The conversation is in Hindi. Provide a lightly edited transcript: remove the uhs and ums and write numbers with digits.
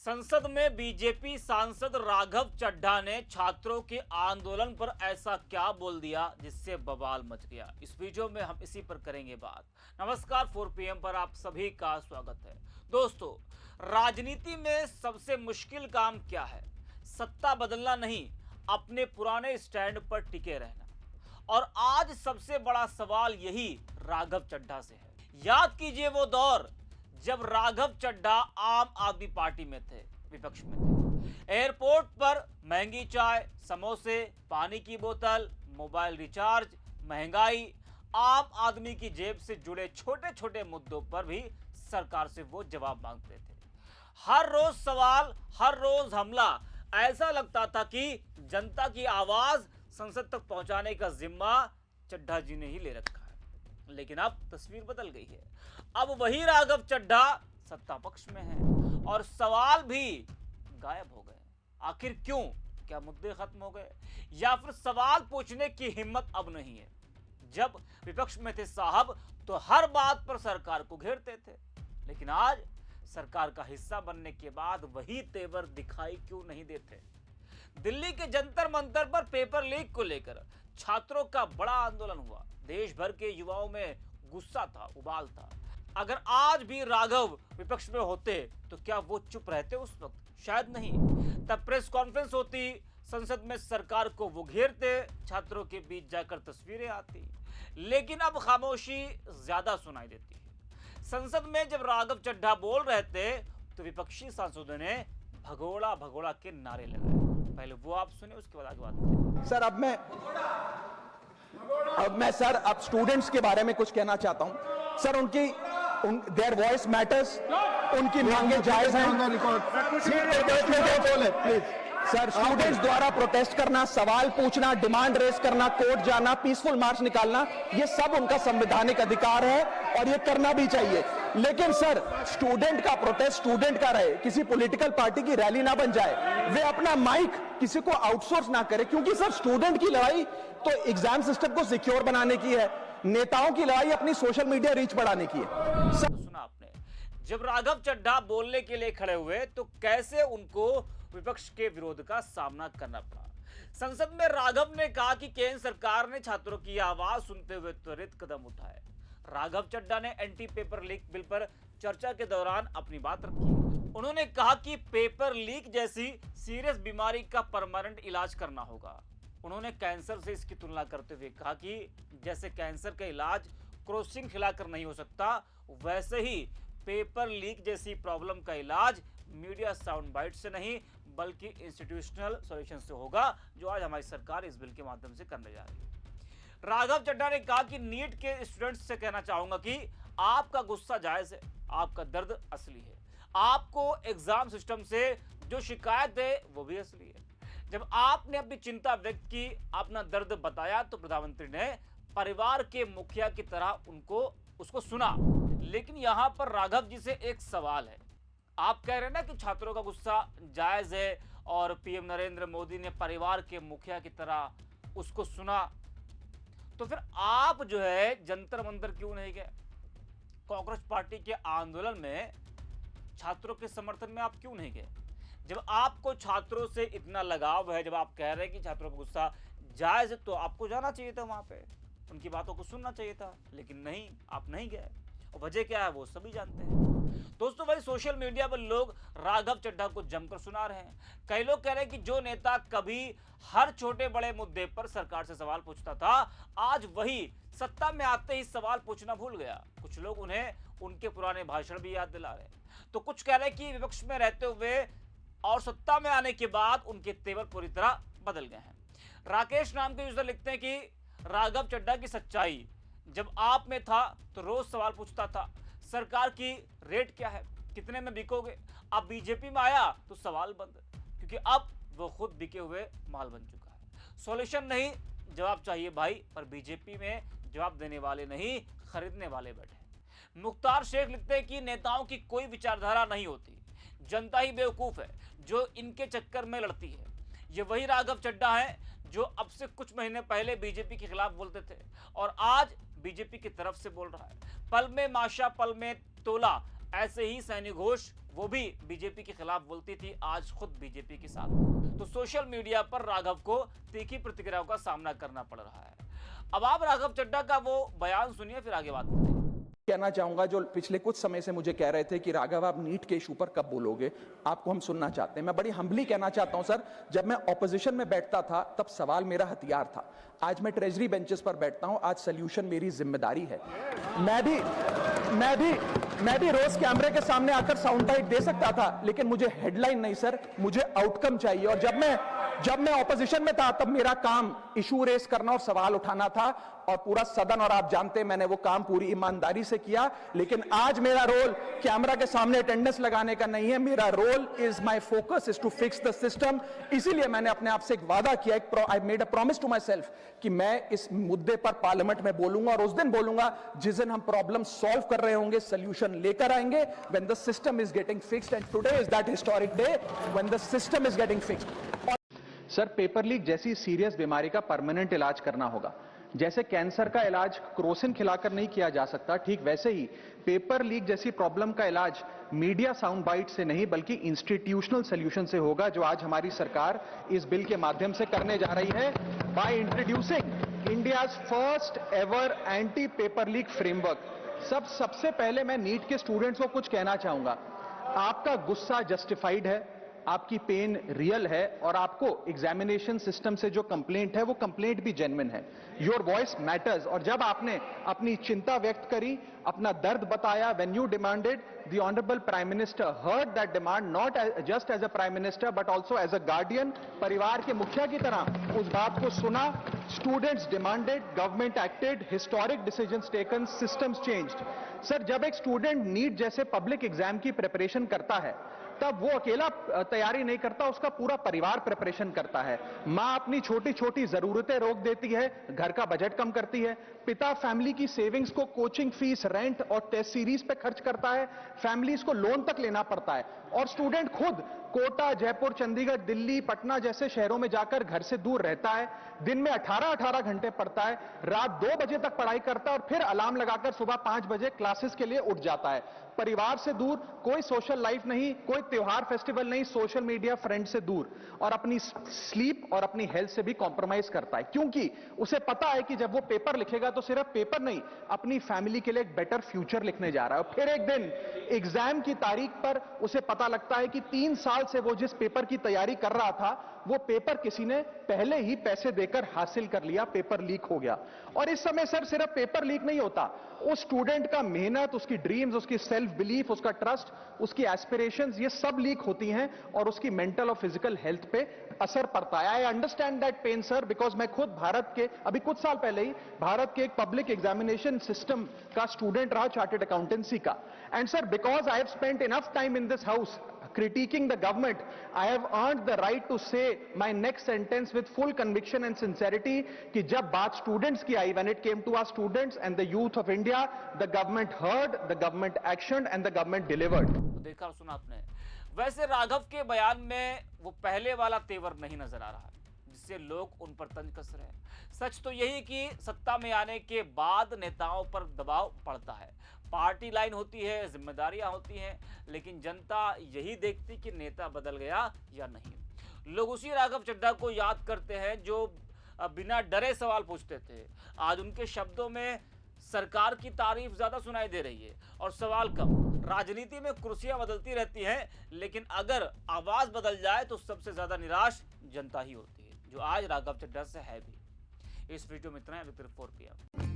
संसद में बीजेपी सांसद राघव चड्ढा ने छात्रों के आंदोलन पर ऐसा क्या बोल दिया जिससे बवाल मच गया। इस वीडियो में हम इसी पर करेंगे बात। नमस्कार, 4 PM पर आप सभी का स्वागत है। दोस्तों, राजनीति में सबसे मुश्किल काम क्या है? सत्ता बदलना नहीं, अपने पुराने स्टैंड पर टिके रहना। और आज सबसे बड़ा सवाल यही राघव चड्ढा से है। याद कीजिए वो दौर जब राघव चड्ढा आम आदमी पार्टी में थे, विपक्ष में थे। एयरपोर्ट पर महंगी चाय, समोसे, पानी की बोतल, मोबाइल रिचार्ज, महंगाई, आम आदमी की जेब से जुड़े छोटे छोटे मुद्दों पर भी सरकार से वो जवाब मांगते थे। हर रोज सवाल, हर रोज हमला। ऐसा लगता था कि जनता की आवाज संसद तक पहुंचाने का जिम्मा चड्ढा जी ने ही ले रखा है। लेकिन अब तस्वीर बदल गई है। अब वही राघव चड्ढा सत्ता पक्ष में है और सवाल भी गायब हो गए। आखिर क्यों? क्या मुद्दे खत्म हो गए या फिर सवाल पूछने की हिम्मत अब नहीं है? जब विपक्ष में थे साहब तो हर बात पर सरकार को घेरते थे, लेकिन आज सरकार का हिस्सा बनने के बाद वही तेवर दिखाई क्यों नहीं देते? दिल्ली के जंतर मंतर पर पेपर लीक को लेकर छात्रों का बड़ा आंदोलन हुआ। देश भर के युवाओं में गुस्सा था, उबाल था। अगर आज भी राघव विपक्ष में होते तो क्या वो चुप रहते उस वक्त? शायद नहीं। तब प्रेस कॉन्फ्रेंस होती, संसद में सरकार को वो घेरते, छात्रों के बीच जाकर तस्वीरें आती। लेकिन अब खामोशी ज्यादा सुनाई देती है। संसद में जब राघव चड्ढा बोल रहे थे तो विपक्षी सांसदों ने भगोड़ा भगोड़ा के नारे लगाए। पहले वो आप सुने, उसके बाद आगे बात करें। सर अब स्टूडेंट्स के बारे में कुछ कहना चाहता हूं। सर देयर वॉइस मैटर्स, उनकी मांगे जायज हैं। सर, स्टूडेंट्स द्वारा प्रोटेस्ट करना, सवाल पूछना, डिमांड रेस करना, कोर्ट जाना, पीसफुल मार्च निकालना, ये सब उनका संवैधानिक अधिकार है और ये करना भी चाहिए। लेकिन सर, स्टूडेंट का प्रोटेस्ट स्टूडेंट का रहे, किसी पॉलिटिकल पार्टी की रैली ना बन जाए। वे अपना माइक किसी को आउटसोर्स ना करे, क्योंकि सर स्टूडेंट की लड़ाई तो एग्जाम सिस्टम को सिक्योर बनाने की है, नेताओं की लड़ाई अपनी सोशल मीडिया रीच बढ़ाने की है। सुना आपने, जब राघव चड्ढा बोलने के लिए खड़े हुए तो कैसे उनको विपक्ष के विरोध का सामना करना पड़ा। संसद में राघव ने कहा कि केंद्र सरकार ने छात्रों की आवाज सुनते हुए त्वरित कदम उठाए। राघव चड्ढा ने एंटी पेपर लीक बिल पर चर्चा के दौरान अपनी बात रखी। उन्होंने कहा कि पेपर लीक जैसी सीरियस बीमारी का परमानेंट इलाज करना होगा। उन्होंने कैंसर से इसकी तुलना करते हुए कहा कि जैसे कैंसर का इलाज क्रोसिन खिलाकर नहीं हो सकता, वैसे ही पेपर लीक जैसी प्रॉब्लम का इलाज मीडिया साउंड बाइट से नहीं बल्कि इंस्टीट्यूशनल सॉल्यूशन से होगा, जो आज हमारी सरकार इस बिल के माध्यम से करने जा रही है। राघव चड्ढा ने कहा कि नीट के स्टूडेंट्स से कहना चाहूंगा कि आपका गुस्सा जायज है, आपका दर्द असली है। आपको एग्जाम सिस्टम से जो शिकायत है वो भी असली है। जब आपने अपनी चिंता व्यक्त की, अपना दर्द बताया, तो प्रधानमंत्री ने परिवार के मुखिया की तरह उसको सुना। लेकिन यहां पर राघव जी से एक सवाल है। आप कह रहे हैं ना कि छात्रों का गुस्सा जायज है और पीएम नरेंद्र मोदी ने परिवार के मुखिया की तरह उसको सुना, तो फिर आप जो है जंतर मंतर क्यों नहीं गए? कांग्रेस पार्टी के आंदोलन में छात्रों के समर्थन में आप क्यों नहीं गए? जब आपको छात्रों से इतना लगाव है, जब आप कह रहे हैं कि छात्रों का गुस्सा जायज है, तो आपको जाना चाहिए था वहां पे, उनकी बातों को सुनना चाहिए था। लेकिन नहीं, आप नहीं गए। और वजह क्या है वो सभी जानते हैं। दोस्तों, भाई सोशल मीडिया पर लोग राघव चड्ढा को जमकर सुना रहे हैं। कई लोग कह रहे हैं कि जो नेता कभी हर छोटे बड़े मुद्दे पर सरकार से सवाल पूछता था, आज वही सत्ता में आते ही सवाल पूछना भूल गया। कुछ लोग उन्हें उनके पुराने भाषण भी याद दिला रहे हैं, तो कुछ कह रहे हैं कि विपक्ष में रहते हुए और सत्ता में आने के बाद उनके तेवर पूरी तरह बदल गए हैं। राकेश नाम के यूजर लिखते हैं कि राघव चड्ढा की सच्चाई, जब आप में था तो रोज सवाल पूछता था, सरकार की रेट क्या है, कितने में बिकोगे। अब बीजेपी में आया तो सवाल बंद, क्योंकि अब वो खुद बिके हुए माल बन चुका है। सॉल्यूशन नहीं, जवाब चाहिए भाई, पर बीजेपी में जवाब देने वाले नहीं, खरीदने वाले बैठे। मुख्तार शेख लिखते हैं कि नेताओं की कोई विचारधारा नहीं होती, जनता ही बेवकूफ है जो इनके चक्कर में लड़ती है। ये वही राघव चड्ढा है जो अब से कुछ महीने पहले बीजेपी के खिलाफ बोलते थे और आज बीजेपी की तरफ से बोल रहा है। पल में माशा पल में तोला, ऐसे ही सैनी घोष, वो भी बीजेपी के खिलाफ बोलती थी, आज खुद बीजेपी के साथ। तो सोशल मीडिया पर राघव को तीखी प्रतिक्रियाओं का सामना करना पड़ रहा है। अब आप राघव चड्ढा का वो बयान सुनिए, फिर आगे बात करें। कहना चाहूंगा, जो पिछले कुछ समय से मुझे कह रहे थे कि राघव आप नीट के इशू पर कब बोलोगे, आपको हम सुनना चाहते हैं। मैं बड़ी हम्बली कहना चाहता हूं सर, जब मैं ऑपोजिशन में बैठता था तब सवाल मेरा हथियार था। आज मैं ट्रेजरी बेंचेस पर बैठता हूं, आज सोल्यूशन मेरी जिम्मेदारी है। मैं भी रोज कैमरे के सामने आकर साउंड बाइट दे सकता था, लेकिन मुझे हेडलाइन नहीं सर, मुझे आउटकम चाहिए। और जब मैं ऑपोजिशन में था तब मेरा काम इशू रेस करना और सवाल उठाना था, और पूरा सदन, और आप जानते हैं मैंने वो काम पूरी ईमानदारी से किया। लेकिन आज मेरा रोल कैमरा के सामने अटेंडेंस लगाने का नहीं है, मेरा role is my focus is to fix the system. इसीलिए मैंने अपने आप से एक वादा किया, I made a promise to myself कि मैं इस मुद्दे पर पार्लियामेंट में बोलूंगा, और उस दिन बोलूंगा जिस दिन हम प्रॉब्लम सॉल्व कर रहे होंगे, सोल्यूशन लेकर आएंगे, when the system is getting fixed. And today is that historic day when the system is getting fixed. Sir, paper leak जैसी सीरियस बीमारी का परमानेंट इलाज करना होगा। जैसे कैंसर का इलाज क्रोसिन खिलाकर नहीं किया जा सकता, ठीक वैसे ही पेपर लीक जैसी प्रॉब्लम का इलाज मीडिया साउंड बाइट से नहीं बल्कि इंस्टीट्यूशनल सॉल्यूशन से होगा, जो आज हमारी सरकार इस बिल के माध्यम से करने जा रही है, by introducing India's first ever anti paper leak framework. सबसे पहले मैं नीट के स्टूडेंट्स को कुछ कहना चाहूंगा। आपका गुस्सा जस्टिफाइड है, आपकी पेन रियल है, और आपको एग्जामिनेशन सिस्टम से जो कंप्लेंट है वो कंप्लेंट भी जेन्युइन है। Your voice matters. और जब आपने अपनी चिंता व्यक्त करी, अपना दर्द बताया, when you demanded, the honourable prime minister heard that demand, not just as a prime minister but also as a guardian, परिवार के मुखिया की तरह उस बात को सुना। Students demanded, government acted, historic decisions taken, systems changed. Sir, जब एक स्टूडेंट नीट जैसे पब्लिक एग्जाम की प्रिपरेशन करता है, तब वो अकेला तैयारी नहीं करता, उसका पूरा परिवार प्रिपरेशन करता है। मां अपनी छोटी छोटी जरूरतें रोक देती है, घर का बजट कम करती है, पिता फैमिली की सेविंग्स को कोचिंग फीस, रेंट और टेस्ट सीरीज पे खर्च करता है, फैमिलीज को लोन तक लेना पड़ता है, और स्टूडेंट खुद कोटा, जयपुर, चंडीगढ़, दिल्ली, पटना जैसे शहरों में जाकर घर से दूर रहता है, दिन में 18-18 घंटे पढ़ता है, रात 2 बजे तक पढ़ाई करता है, और फिर अलार्म लगाकर सुबह 5 बजे क्लासेस के लिए उठ जाता है। परिवार से दूर, कोई सोशल लाइफ नहीं, कोई त्योहार फेस्टिवल नहीं, सोशल मीडिया, फ्रेंड से दूर, और अपनी स्लीप और अपनी हेल्थ से भी कॉम्प्रोमाइज करता है, क्योंकि उसे पता है कि जब वो पेपर लिखेगा तो सिर्फ पेपर नहीं, अपनी फैमिली के लिए एक बेटर फ्यूचर लिखने जा रहा है। और फिर एक दिन एग्जाम की तारीख पर उसे पता लगता है कि 3 साल से वो जिस पेपर की तैयारी कर रहा था, वो पेपर किसी ने पहले ही पैसे देकर हासिल कर लिया, पेपर लीक हो गया। और इस समय सर सिर्फ पेपर लीक नहीं होता, उस स्टूडेंट का मेहनत, उसकी ड्रीम्स, उसकी सेल्फ बिलीफ, उसका ट्रस्ट, उसकी एस्पिरेशंस, ये सब लीक होती हैं, और उसकी मेंटल और फिजिकल हेल्थ पे असर पड़ता है। I understand that pain sir, because मैं खुद भारत के, अभी कुछ साल पहले ही भारत के एक पब्लिक एग्जामिनेशन सिस्टम का स्टूडेंट रहा, चार्टर्ड अकाउंटेंसी का। And sir, because I have spent enough time in this house critiquing the government, I have earned the right to say my next sentence with full conviction and sincerity कि जब बात स्टूडेंट्स की आई, when it came to our students and the youth of India, the government heard, the government actioned and the government delivered। देखा और सुना आपने। वैसे राघव के बयान में वो पहले वाला तेवर नहीं नजर आ रहा, जिससे लोग उन पर तंज कस रहे हैं। सच तो यही कि सत्ता में आने के बाद नेताओं पर दबाव पड़ता है, पार्टी लाइन होती है, जिम्मेदारियां होती हैं, लेकिन जनता यही देखती कि नेता बदल गया या नहीं। लोग उसी राघव चड्ढा को याद करते हैं जो बिना डरे सवाल पूछते थे। आज उनके शब्दों में सरकार की तारीफ ज्यादा सुनाई दे रही है और सवाल कम। राजनीति में कुर्सियां बदलती रहती हैं, लेकिन अगर आवाज बदल जाए तो सबसे ज्यादा निराश जनता ही होती है, जो आज राघव चड्ढा से है भी। इस वीडियो में इतना है। 4 PM